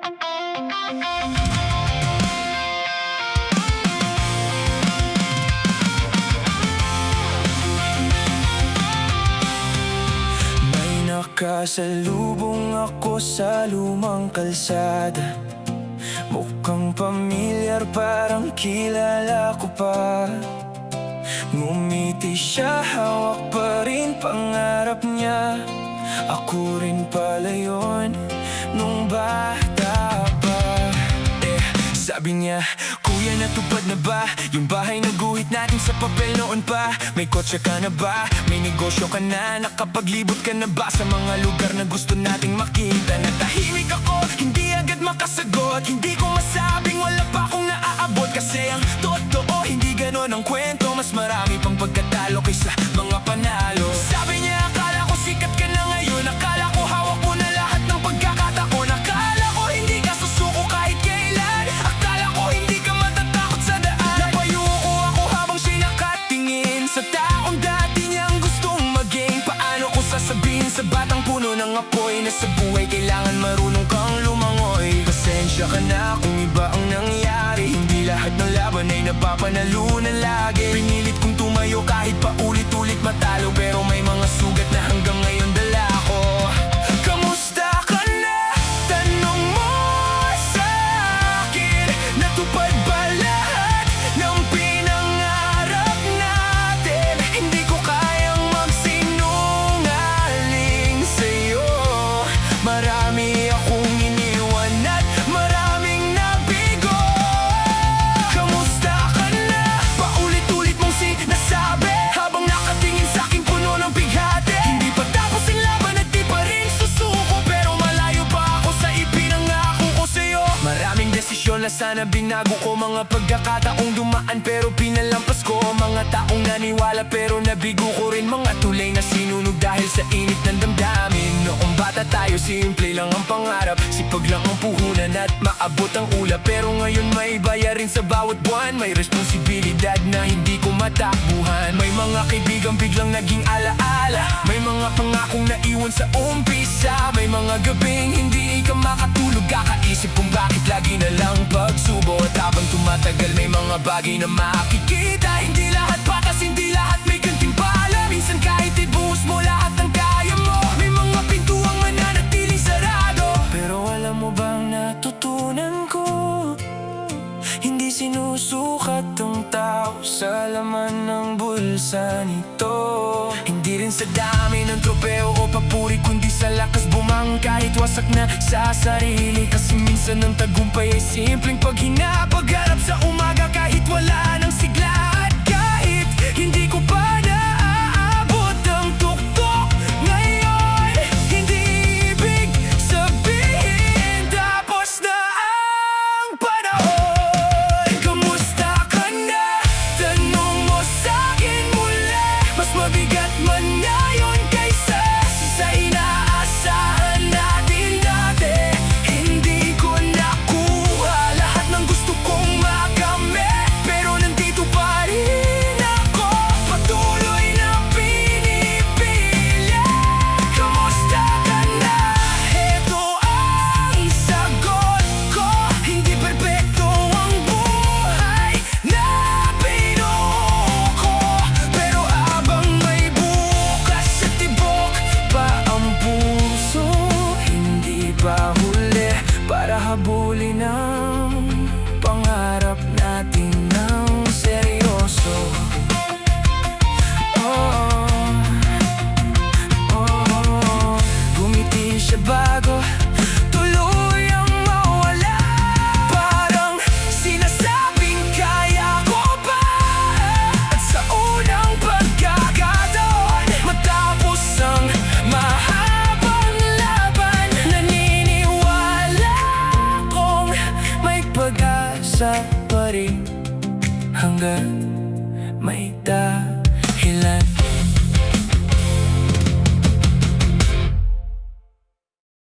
May nakasalubong ako sa lumang kalsada. Mukhang pamilyar, parang kilala ko pa. Ngumiti siya, hawak pa rin pangarap niya. Ako rin pala yun, nung bata pa. Sabi niya, kuya natupad na ba yung bahay na guhit natin sa papel noon pa? May kotse ka na ba? May negosyo ka na? Nakapaglibot ka na ba sa mga lugar na gusto nating makita? Natahimik ako, hindi agad makasagot. Hindi ko masabing wala pa akong naaabot. Kasi ang totoo, hindi ganon ang kwento. Mas marami pang pagkatalo kaysa mga panalo. Sabi niya, akala ko sikat ka na ngayon. Akala ko hawak mo na lahat ng pagkakataon. Akala ko hindi ka susuko kahit kailan. Akala ko hindi ka matatakot sa daan. Napayuko ako habang siya nakatingin sa taong dati niyang gustong maging. Paano ko sasabihin sa batang puno ng apoy na sa buhay kailangan marunong kang lumangoy? Pasensya ka na kung iba ang nangyari. Hindi lahat ng laban ay napapanalunan lagi. Pinilit kong tumayo kahit pa ulit-ulit matalo. Pero may mga sugat na hanggang ngayon dala ko. Kamusta ka na? Tanong mo sa akin. Natupad ba lahat ng pinangarap natin? Hindi ko kayang magsinungaling sa'yo. Marami akong iniwan at maraming nabigo. Kamusta ka na? Paulit-ulit mong sinasabi habang nakatingin sa'king puno ng bighati. Hindi pa tapos ang laban at di pa rin susuko. Pero malayo pa ako sa ipinangako ko sa'yo. Maraming desisyon na sana binago ko. Mga pagkakataong dumaan pero pinalampas ko. Mga taong naniwala pero nabigo ko rin. Mga tulay na sinunog dahil sa init ng damdamin. Noong bata tayo, simple lang ang pangarap. Sipag lang ang puhunan at maabot ang ulap. Pero ngayon may bayarin sa bawat buwan. May responsibilidad na hindi ko matakbuhan. May mga kaibigang biglang naging alaala. May mga pangakong naiwan sa umpisa. May mga gabing hindi ka makatulog. Kakaisip kung bakit lagi na lang pagsubo. At habang tumatagal may mga bagay na makikita. Hindi lahat patas, hindi lahat may gantimpala. Minsan kahit ibuhos mo lahat ng kaya mo, may mga pintuang mananatiling sarado. Pero alam mo bang natutunan ko, hindi sinusukat ang tao sa laman ng bulsa nito. Hindi rin sa dami ng tropeo o papuri, kundi sa lakas bumang kahit wasak na sa sarili. Kasi minsan ang tagumpay ay simpleng paghinga. Pagharap sa umaga kahit wala ng sigla. At kahit hindi ko pa naaabot ang tuktok ngayon, hindi ibig sabihin tapos na ang panahon. Kamusta ka na? Tanong mo sa'kin muli. Mas mabigat man ngayon kaysa sa inaasahan natin dati. Hindi ko nakuha lahat ng gusto kong makamit. Pero nandito pa rin ako, patuloy na pinipili. Kamusta ka na? Ito ang sagot ko. Hindi perpekto ang buhay na binuo ko. Pero habang may bukas sa tibok pa ang puso, hindi pa huli para habulin ang pangarap natin ng seryoso. Gumiti siya bago tuluyang mawala. Parang sinasabing kaya ko pa. At sa unang pagkakataon, matapos ang mahabang laban, naniniwala kong may pag-asa pa rin hanggang may